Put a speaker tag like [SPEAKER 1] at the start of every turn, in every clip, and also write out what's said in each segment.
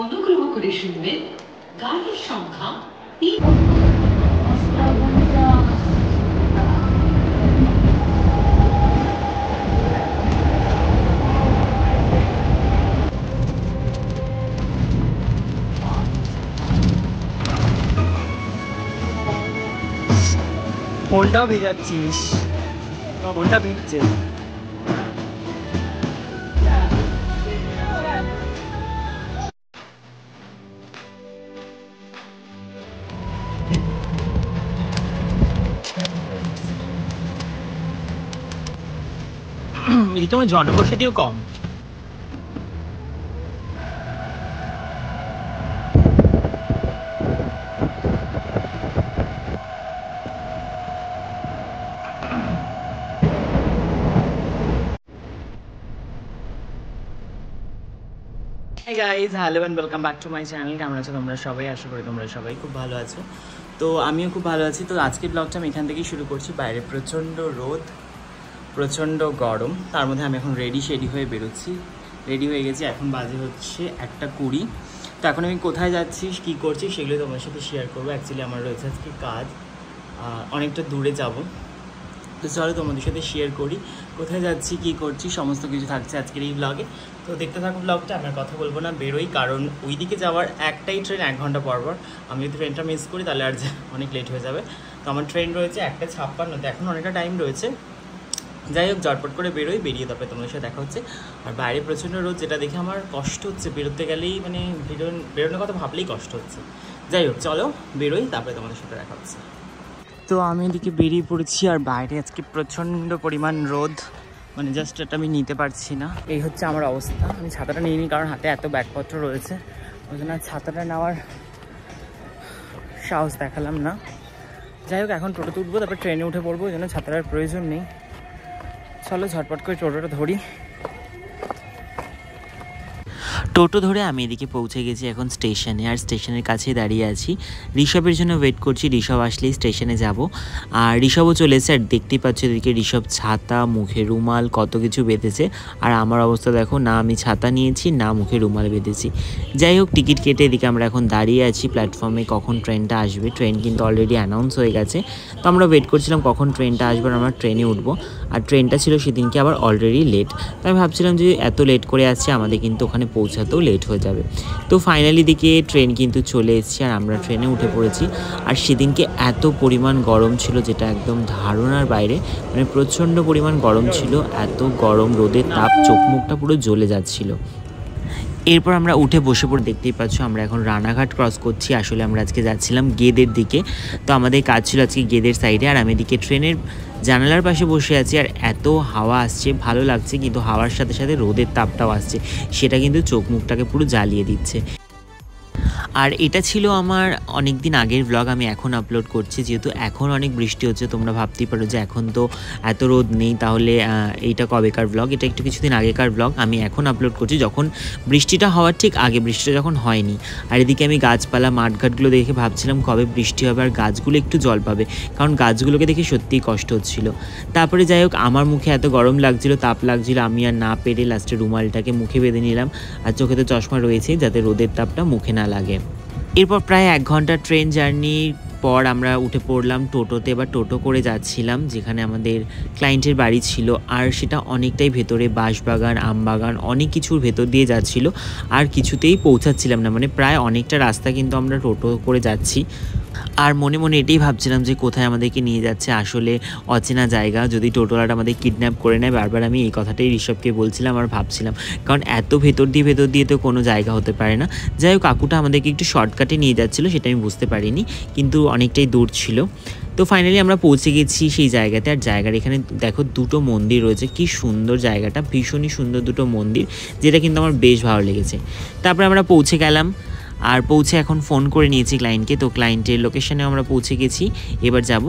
[SPEAKER 1] অনুগ্রহ করে শুনবেন গাড়ির সংখ্যা 3।
[SPEAKER 2] ফোনটাও ভেজাচ্ছিস, ফোনটা ভিজছে। এদিকে তোমার জনবসতিও কম। Hey guys, hello and welcome back to my channel. কেমন আছো তোমরা সবাই? আশা করি তোমরা সবাই খুব ভালো আছো। তো আমিও খুব ভালো আছি। তো আজকের ব্লগটা আমি এখান থেকেই শুরু করছি। বাইরে প্রচণ্ড রোদ, প্রচণ্ড গরম, তার মধ্যে আমি এখন রেডি হয়ে বেরোচ্ছি। রেডি হয়ে গেছি, এখন বাজে হচ্ছে 1:20। তো এখন আমি কোথায় যাচ্ছি, কী করছি, সেগুলো তোমার সাথে শেয়ার করবো। অ্যাকচুয়ালি আমার রয়েছে আজকে কাজ, অনেকটা দূরে যাব। তো চলো তোমাদের সাথে শেয়ার করি কোথায় যাচ্ছি, কী করছি, সমস্ত কিছু থাকছে আজকের এই ব্লগে। তো দেখতে থাকো ব্লগটা। আমার কথা বলবো না, বেরোই, কারণ ওইদিকে যাওয়ার একটাই ট্রেন 1 ঘন্টা পর। আমি যদি ট্রেনটা মিস করি তাহলে আর অনেক লেট হয়ে যাবে। তো আমার ট্রেন রয়েছে 1:56, এখন অনেকটা টাইম রয়েছে। যাই হোক, ঝটপট করে বেরোই, বেরিয়ে তারপরে তোমাদের সাথে দেখা হচ্ছে। আর বাইরে প্রচণ্ড রোদ, যেটা দেখে আমার কষ্ট হচ্ছে, বেরোতে গেলেই মানে বেরোনোর কথা ভাবলেই কষ্ট হচ্ছে। যাই হোক, চলো বেরোই, তারপরে তোমাদের সাথে দেখা হচ্ছে। তো আমি এদিকে বেরিয়ে পড়েছি, আর বাইরে আজকে প্রচণ্ড পরিমাণ রোদ, মানে জাস্ট এটা আমি নিতে পারছি না। এই হচ্ছে আমার অবস্থা। আমি ছাতাটা নিইনি, কারণ হাতে এত ব্যাগপত্র রয়েছে, ওই জন্য ছাতাটা নেওয়ার সাহস দেখালাম না। যাই হোক, এখন টোটোতে উঠবো, তারপর ট্রেনে উঠে পড়বো, ওই জন্য ছাতাটার প্রয়োজন নেই। চলো ঝটপট করে টোটোটা ধরি। টোটো ধরে আমি এদিকে পৌঁছে গেছি এখন স্টেশনে, আর স্টেশনের কাছেই দাঁড়িয়ে আছি। ঋষভের জন্য ওয়েট করছি, ঋষভ আসলেই স্টেশনে যাব। আর ঋষভও চলে এসেছে, আর দেখতেই পাচ্ছ এদিকে ঋষভ ছাতা, মুখে রুমাল, কত কিছু বেঁধেছে। আর আমার অবস্থা দেখো, না আমি ছাতা নিয়েছি, না মুখে রুমাল বেঁধেছি। যাই হোক, টিকিট কেটে এদিকে আমরা এখন দাঁড়িয়ে আছি প্ল্যাটফর্মে, কখন ট্রেনটা আসবে। ট্রেন কিন্তু অলরেডি অ্যানাউন্স হয়ে গেছে, তো আমরা ওয়েট করছিলাম কখন ট্রেনটা আসবে, আমরা ট্রেনে উঠবো। আর ট্রেনটা ছিল সেদিনকে আবার অলরেডি লেট। তো আমি ভাবছিলাম যে এত লেট করে আসছে, আমাদের কিন্তু ওখানে পৌঁছাতেও লেট হয়ে যাবে। তো ফাইনালি দিকে ট্রেন কিন্তু চলে এসেছে, আর আমরা ট্রেনে উঠে পড়েছি। আর সেদিনকে এত পরিমাণ গরম ছিল, যেটা একদম ধারণার বাইরে, মানে প্রচণ্ড পরিমাণ গরম ছিল। এত গরম, রোদের তাপ, চোখ মুখটা পুরো জ্বলে যাচ্ছিল। এরপর আমরা উঠে বসে পড়ে, দেখতেই পাচ্ছ আমরা এখন রানাঘাট ক্রস করছি। আসলে আমরা আজকে যাচ্ছিলাম গেদের দিকে, তো আমাদের কাজ ছিল আজকে গেদের সাইডে। আর আমি এদিকে ট্রেনের জানালার পাশে বসে আছি, আর এত হাওয়া আসছে, ভালো লাগছে, কিন্তু হাওয়ার সাথে সাথে রোদের তাপটাও আসছে, সেটা কিন্তু চোখ মুখটাকে পুরো জ্বালিয়ে দিচ্ছে। আর এটা ছিল আমার অনেক দিন আগের ব্লগ, আমি এখন আপলোড করছি, যেহেতু এখন অনেক বৃষ্টি হচ্ছে। তোমরা ভাবতেই পারো যে এখন তো এত রোদ নেই, তাহলে এইটা কবেকার ব্লগ। এটা একটু কিছুদিন আগেকার ব্লগ, আমি এখন আপলোড করছি যখন বৃষ্টিটা হওয়ার ঠিক আগে, বৃষ্টিটা যখন হয়নি। আর এদিকে আমি গাছপালা, মাঠঘাটগুলো দেখে ভাবছিলাম কবে বৃষ্টি হবে আর গাছগুলো একটু জল পাবে, কারণ গাছগুলোকে দেখে সত্যিই কষ্ট হচ্ছিল। তারপরে যাই হোক, আমার মুখে এত গরম লাগছিল, তাপ লাগছিল, আমি আর না পেরে লাস্টে রুমালটাকে মুখে বেঁধে নিলাম। আর চোখে তো চশমা রয়েছে, যাতে রোদের তাপটা মুখে না লাগে। এরপর প্রায় 1 ঘন্টা ট্রেন জার্নির পর আমরা উঠে পড়লাম টোটোতে। এবার টোটো করে যাচ্ছিলাম যেখানে আমাদের ক্লায়েন্টের বাড়ি ছিল, আর সেটা অনেকটাই ভেতরে, বাঁশবাগান, আমবাগান, অনেক কিছুর ভেতর দিয়ে যাচ্ছিল, আর কিছুতেই পৌঁছাচ্ছিলাম না। মানে প্রায় অনেকটা রাস্তা কিন্তু আমরা টোটো করে যাচ্ছি, আর মনে মনে এটাই ভাবছিলাম যে কোথায় আমাদেরকে নিয়ে যাচ্ছে, আসলে অচেনা জায়গা, যদি টোটোলাটা আমাদের কিডন্যাপ করে নেয়। বারবার আমি এই কথাটাই ঋষভকে বলছিলাম আর ভাবছিলাম, কারণ এত ভেতর দিয়ে তো কোনো জায়গা হতে পারে না। যাই হোক, কাকুটা আমাদেরকে একটু শর্টকাটে নিয়ে যাচ্ছিলো, সেটা আমি বুঝতে পারিনি, কিন্তু অনেকটাই দূর ছিল। তো ফাইনালি আমরা পৌঁছে গেছি সেই জায়গাতে। আর জায়গার এখানে দেখো 2টো মন্দির রয়েছে, কি সুন্দর জায়গাটা, ভীষণই সুন্দর 2টো মন্দির, যেটা কিন্তু আমার বেশ ভালো লেগেছে। তারপরে আমরা পৌঁছে গেলাম, আর পৌঁছে এখন ফোন করে নিয়েছি ক্লায়েন্টকে। তো ক্লায়েন্টের লোকেশনে আমরা পৌঁছে গেছি, এবার যাব।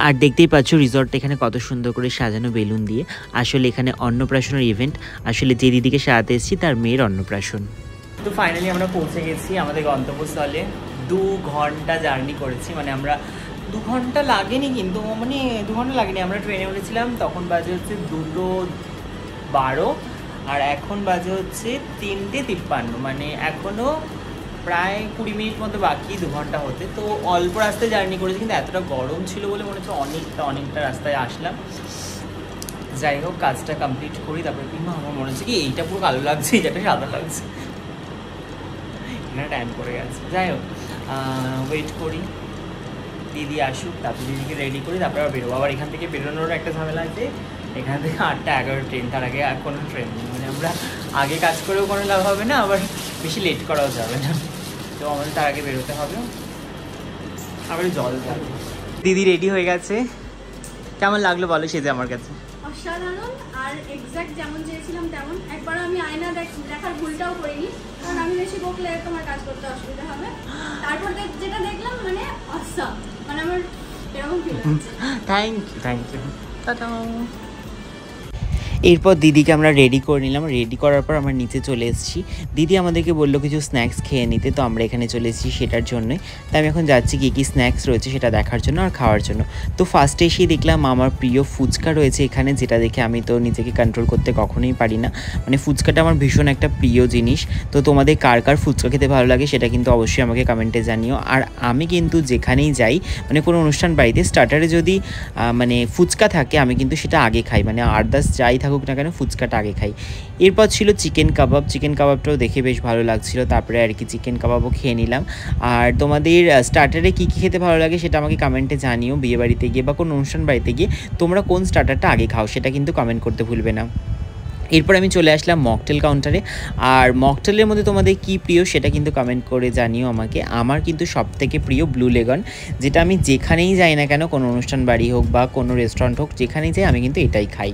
[SPEAKER 2] আর দেখতেই পাচ্ছ রিসর্টটা এখানে কত সুন্দর করে সাজানো বেলুন দিয়ে। আসলে এখানে অন্নপ্রাশনের ইভেন্ট, আসলে যে দিদিকে সাজাতে এসেছি তার মেয়ের অন্নপ্রাশন। তো ফাইনালি আমরা পৌঁছে গেছি আমাদের গন্তব্যস্থলে। 2 ঘন্টা জার্নি করেছি, মানে আমরা 2 ঘন্টা লাগেনি, কিন্তু মানে 2 ঘন্টা লাগেনি। আমরা ট্রেনে উঠেছিলাম, তখন বাজে হচ্ছে 2:12, আর এখন বাজে হচ্ছে 3:53, মানে এখনও প্রায় 20 মিনিট মতো বাকি 2 ঘন্টা হতে। তো অল্প রাস্তায় জার্নি করেছি, কিন্তু এতটা গরম ছিল বলে মনে হচ্ছে অনেকটা রাস্তায় আসলাম। যাই হোক, কাজটা কমপ্লিট করি, তারপরে কিন্তু আমার মনে হচ্ছে কি এইটা পুরো কালো লাগছে, এইটা সাদা লাগছে, এখানে টাইম পড়ে গেছে। যাই হোক, ওয়েট করি দিদি আসুক, তারপর দিদিকে রেডি করি, তারপরে আবার বেরোবো। আবার এখান থেকে বেরোনোর একটা ঝামেলা আছে, এখান থেকে 8টা 11 ট্রেন, তার আগে আর কোনো ট্রেন নেই। মানে আমরা আগে কাজ করেও কোনো লাভ হবে না, আবার বেশি লেট করাও যাবে না, তো আমাদের তার আগে বেরোতে হবে। আবার জল যাবে। দিদি রেডি হয়ে গেছে, কেমন লাগলো বলো সেজে আমার কাছে?
[SPEAKER 3] অসাধারণ, আর এক্স্যাক্ট যেমন চেয়েছিলাম তেমন। একবার আমি আয়না দেখার ভুলটাও করিনি, কারণ আমি বেশি বকলে তোমার কাজ করতে অসুবিধা হবে। তারপর যেটা দেখলাম মানে অসাম, মানে আমার এরকম ফিল হচ্ছে।
[SPEAKER 2] Thank you Tata. এরপর দিদিকে আমরা রেডি করে নিলাম। রেডি করার পর আমরা নিচে চলে এসেছি। দিদি আমাদেরকে বললো কিছু স্ন্যাক্স খেয়ে নিতে, তো আমরা এখানে চলে এসেছি সেটার জন্যই। তাই আমি এখন যাচ্ছি কী কী স্ন্যাক্স রয়েছে সেটা দেখার জন্য আর খাওয়ার জন্য। তো ফার্স্টে এসেই দেখলাম আমার প্রিয় ফুচকা রয়েছে এখানে, যেটা দেখে আমি তো নিজেকে কন্ট্রোল করতে কখনোই পারি না। মানে ফুচকাটা আমার ভীষণ একটা প্রিয় জিনিস। তো তোমাদের কার কার ফুচকা খেতে ভালো লাগে সেটা কিন্তু অবশ্যই আমাকে কমেন্টে জানিও। আর আমি কিন্তু যেখানেই যাই, মানে কোনো অনুষ্ঠান বাড়িতে স্টার্টারে যদি মানে ফুচকা থাকে, আমি কিন্তু সেটা আগে খাই, মানে আদার্স যাই থাকুক না কেন ফুচকাটা আগে খাই। এরপর ছিল চিকেন কাবাব। চিকেন কাবাবটাও দেখে বেশ ভালো লাগছিল, তারপরে আর কি চিকেন কাবাবও খেয়ে নিলাম। আর তোমাদের স্টার্টারে কী কী খেতে ভালো লাগে সেটা আমাকে কমেন্টে জানিও। বিয়ে বাড়িতে গিয়ে বা কোনো অনুষ্ঠান বাড়িতে গিয়ে তোমরা কোন স্টার্টারটা আগে খাও সেটা কিন্তু কমেন্ট করতে ভুলবে না। এরপর আমি চলে আসলাম মকটেল কাউন্টারে। আর মকটেলের মধ্যে তোমাদের কী প্রিয় সেটা কিন্তু কমেন্ট করে জানিও আমাকে। আমার কিন্তু সবথেকে প্রিয় ব্লু লেগন, যেটা আমি যেখানেই যাই না কেন, কোনো অনুষ্ঠান বাড়ি হোক বা কোনো রেস্টুরেন্ট হোক, যেখানেই যাই আমি কিন্তু এটাই খাই।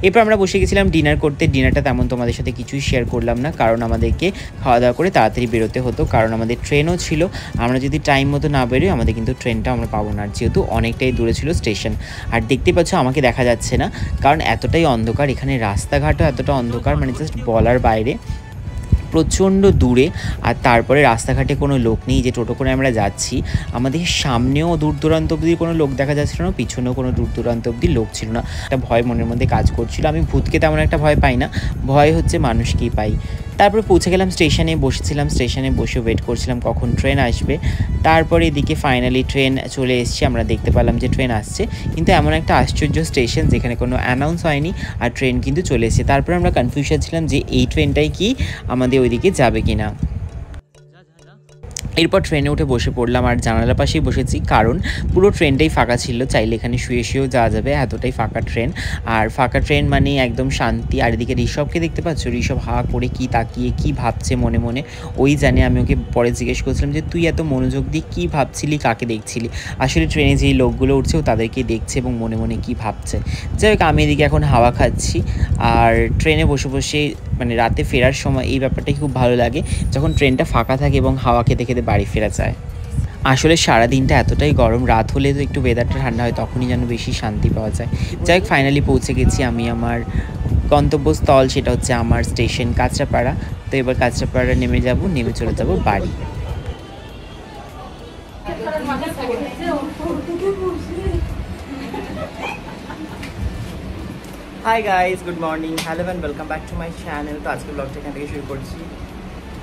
[SPEAKER 2] এরপর আমরা বসে গেছিলাম ডিনার করতে। ডিনারটা তেমন তোমাদের সাথে কিছুই শেয়ার করলাম না, কারণ আমাদেরকে খাওয়া দাওয়া করে তাড়াতাড়ি বেরোতে হতো, কারণ আমাদের ট্রেনও ছিল। আমরা যদি টাইম মতো না বেরোই আমাদের কিন্তু ট্রেনটা আমরা পাবো না, যেহেতু অনেকটাই দূরে ছিল স্টেশন। আর দেখতে পাচ্ছ আমাকে দেখা যাচ্ছে না, কারণ এতটাই অন্ধকার, এখানে রাস্তাঘাটও এতটা অন্ধকার, মানে জাস্ট বলার বাইরে, প্রচণ্ড দূরে। আর তারপরে রাস্তাঘাটে কোনো লোক নেই, যে টোটো করে আমরা যাচ্ছি আমাদের সামনেও দূর দূরান্ত অবধি কোনো লোক দেখা যাচ্ছিল না, পিছনেও কোনো দূর দূরান্ত অবধি লোক ছিল না। একটা ভয় মনের মধ্যে কাজ করছিল। আমি ভূতকে তেমন একটা ভয় পাই না, ভয় হচ্ছে মানুষকেই পাই। তারপরে পৌঁছে গেলাম স্টেশনে, বসেছিলাম স্টেশনে, বসে ওয়েট করছিলাম কখন ট্রেন আসবে। তারপরে এদিকে ফাইনালি ট্রেন চলে এসেছে, আমরা দেখতে পেলাম যে ট্রেন আসছে। কিন্তু এমন একটা আশ্চর্য স্টেশন যেখানে কোনো অ্যানাউন্স হয়নি, আর ট্রেন কিন্তু চলে এসেছে। তারপরে আমরা কনফিউশন ছিলাম যে এই ট্রেনটাই কি আমাদের ওইদিকে যাবে কিনা। এরপর ট্রেনে উঠে বসে পড়লাম, আর জানালার পাশেই বসেছি, কারণ পুরো ট্রেনটাই ফাঁকা ছিল, চাইলে এখানে শুয়েও যাওয়া যাবে, এতটাই ফাঁকা ট্রেন। আর ফাঁকা ট্রেন মানে একদম শান্তি। আর এদিকে ঋষভকে দেখতে পাচ্ছ, ঋষভ হা করে কি তাকিয়ে কি ভাবছে মনে মনে ওই জানে। আমি ওকে পরে জিজ্ঞেস করছিলাম যে তুই এত মনোযোগ দিয়ে কী ভাবছিলি, কাকে দেখছিলি? আসলে ট্রেনে যেই লোকগুলো উঠছে ও তাদেরকে দেখছে এবং মনে মনে কী ভাবছে। যাই হোক, আমি এদিকে এখন হাওয়া খাচ্ছি। আর ট্রেনে বসে বসে মানে রাতে ফেরার সময় এই ব্যাপারটাই খুব ভালো লাগে, যখন ট্রেনটা ফাঁকা থাকে এবং হাওয়া খেতে খেতে বাড়ি ফেরা যায়। আসলে সারাদিনটা এতটাই গরম, রাত হলে তো একটু ওয়েদারটা ঠান্ডা হয়, তখনই যেন বেশি শান্তি পাওয়া যায়। যাই হোক, ফাইনালি পৌঁছে গেছি আমি আমার গন্তব্যস্থল, সেটা হচ্ছে আমার স্টেশন কাঁচরাপাড়া। তো এবার কাঁচরাপাড়া নেমে চলে যাব বাড়ি। Hi guys, good morning, hello and welcome back to my channel. তো আজকে ব্লগটা এখান থেকে শুরু করছি।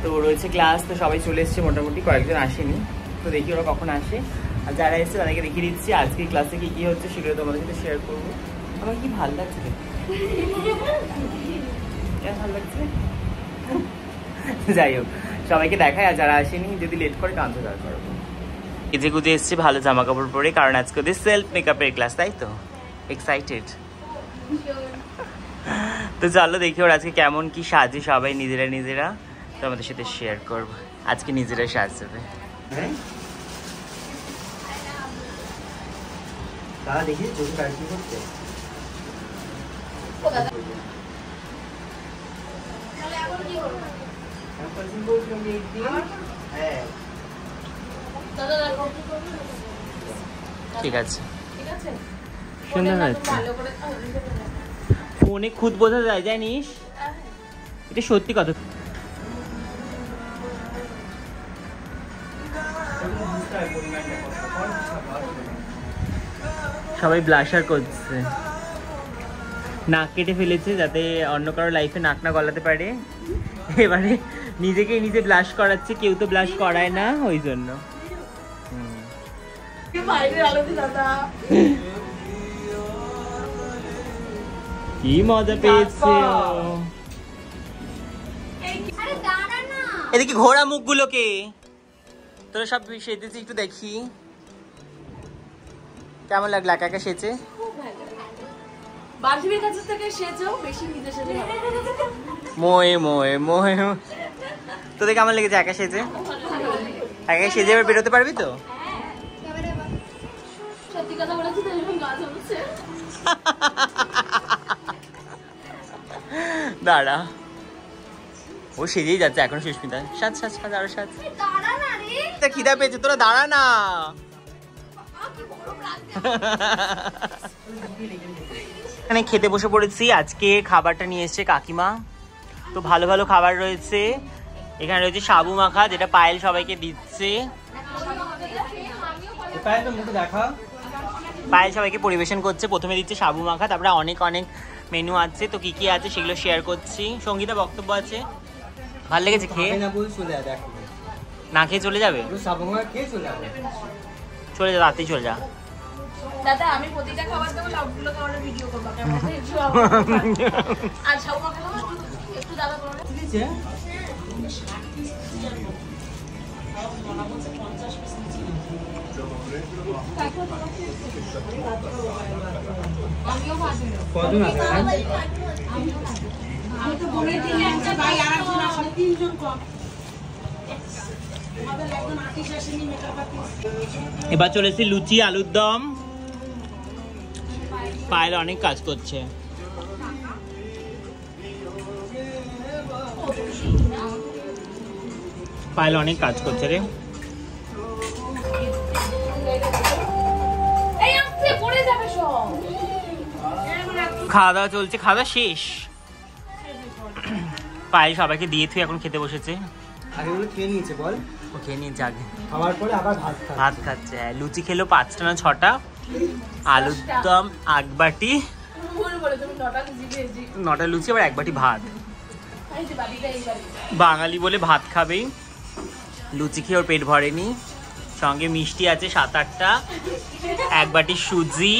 [SPEAKER 2] তো রয়েছে ক্লাস, তো সবাই চলে এসছে মোটামুটি, কয়েকজন আসেনি, তো দেখি ওরা কখন আসে। আর যারা এসছে তাদেরকে দেখিয়ে দিচ্ছি আজকে ক্লাসে কী কী হচ্ছে, সেগুলো তোমাদের সাথে শেয়ার করবো। আমার কি ভালো লাগছে, ভালো লাগছে। যাই হোক, সবাইকে দেখায়, আর যারা আসেনি যদি লেট করে কাঁদতে দাঁড় করবো। এজে গুজে এসছে ভালো জামা কাপড় পরে, কারণ আজকে ওদের সেলফ মেকআপের ক্লাস, তাই তো এক্সাইটেড। তো চলো দেখি ওর আজকে কেমন কি সাজে, সবাই নিজেরা তো আমাদের সাথে শেয়ার করবো। আজকে নিজেরা সাজবে। দাদা দেখি চোখে কাটছি করতে। ঠিক আছে, সুন্দর হচ্ছে। ফোনে খুদ বোঝা যায়, জানিস, এটা সত্যি কথা। সবাই ব্লাশার করছে, নাক কেটে ফেলেছে যাতে অন্য কারো লাইফে নাক না গলাতে পারে। এবারে নিজেকে নিজে ব্লাশ করাচ্ছে, কেউ তো ব্লাশ করায় না, ওই জন্য। কি মজা পেয়েছে। এদিকে ঘোড়া মুখগুলোকে তোরা সব সেজেছি, একটু দেখি কেমন লাগলো একা একা সেজে।
[SPEAKER 4] বান্ধবীর কাছে থেকে সেজেও বেশি নিজে সেজে
[SPEAKER 2] মোয়ে মোয়ে মোয়ে। তোদের কেমন লেগেছে একা সেজে? একা সেজে এবার বেরোতে পারবি তো?
[SPEAKER 4] সত্যি কথা বলেছি তো, এরকম গাছ হচ্ছে।
[SPEAKER 2] দাঁড়া, ও সেজেই যাচ্ছে এখনো। সুস্মিতা সাজ সাজ সাজ, আরো সাজ। খিদা পেয়েছে, তোরা দাঁড়া না। এখানে খেতে বসে পড়েছি। আজকে খাবারটা নিয়ে এসছে কাকিমা, তো ভালো ভালো খাবার রয়েছে। এখানে রয়েছে সাবু মাখা, যেটা পায়েল সবাইকে দিচ্ছে। পায়েল সবাইকে পরিবেশন করছে। প্রথমে দিচ্ছে সাবু মাখা, তারপরে অনেক অনেক মেনু আছে, তো কি কি আছে সেগুলো শেয়ার করছি। সঙ্গীতা বক্তব্য আছে। ভালো লেগেছে খেয়ে? না খেয়ে চলে যাবে? চলে যা, রাতেই চলে যা।
[SPEAKER 4] দাদা আমি প্রতিটা খাবার দেবো, সবগুলো খাবারের ভিডিও করব। আর সব খাবার একটু দাদা বলো না।
[SPEAKER 1] আমি তো বলে দিলে একটা ভাই আর একজন আসলে তিনজন কম।
[SPEAKER 2] এবার চলেছি লুচি আলুর দম। পায়েল অনেক কাজ করছে। পায়েল অনেক কাজ করছে রে। খাওয়া দাওয়া চলছে, খাওয়া দাওয়া শেষ। পায়েল সবাইকে দিয়ে তুই এখন খেতে বসেছে।
[SPEAKER 5] খেয়ে নিয়েছে বল,
[SPEAKER 2] ও খেয়ে নিয়েছে আগে,
[SPEAKER 5] খাওয়ার পরে আবার
[SPEAKER 2] ভাত খাচ্ছে। লুচি খেলো 5টা না 6টা, আলুর দম 1 বাটি, 9টা লুচি, আবার 1 বাটি ভাত। বাঙালি বলে ভাত খাবেই। লুচি খেয়ে ওর পেট ভরেনি, সঙ্গে মিষ্টি আছে 7-8টা, 1 বাটি সুজি,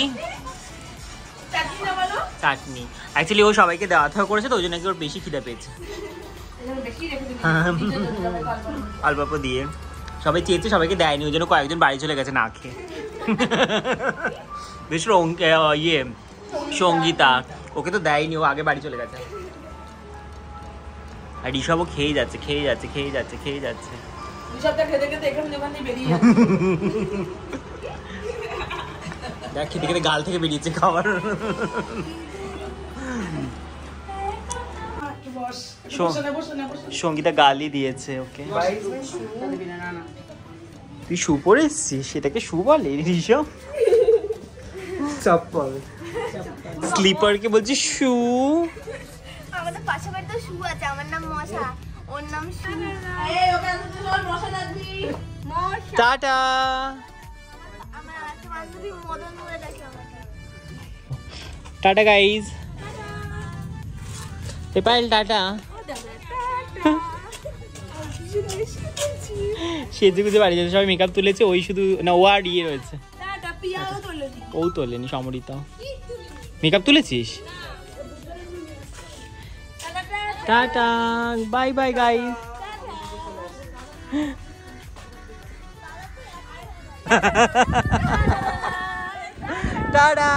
[SPEAKER 2] চাটনি। অ্যাকচুয়ালি ও সবাইকে দেওয়া থাওয়া করেছে, তো ওই জন্য ওর বেশি খিদে পেয়েছে। অল্প অল্প দিয়ে সবাই চেয়েছে, সবাইকে দেয়নি, ওই জন্য কয়েকজন বাড়ি চলে গেছে না খেয়ে। বেশ ইয়ে সঙ্গীতা, ওকে তো দেয়নি, ও আগে বাড়ি চলে গেছে। আর ঋষভও খেয়ে যাচ্ছে, খেয়ে যাচ্ছে, খেয়ে যাচ্ছে, খেয়ে যাচ্ছে। দেখ খেতে খেতে গাল থেকে বেরিয়েছে খাবার। সঙ্গীতা গালই দিয়েছে ওকে। তুই শু পরে এসছিস, সেটাকে শু বলে ঋষভ?
[SPEAKER 5] চপ্পল,
[SPEAKER 2] স্লিপারকে বলছি শু।
[SPEAKER 3] আমাদের পাশে বাড়িতে শু আছে, আমার নাম মশা, ওর নাম শু।
[SPEAKER 2] টাটা।
[SPEAKER 3] আমার একটা বান্ধবী মদন বলে ডাকে আমাকে।
[SPEAKER 2] Tata guys. পায়েল টাটা। সেজে গুজে বাড়ি যাচ্ছে, সবাই মেকআপ তুলেছে, ওই শুধু না, ও আর ইয়ে রয়েছে। ও তোলেনি, সমরিতা। মেকআপ তুলেছিস? Tata, bye bye guys. Tata.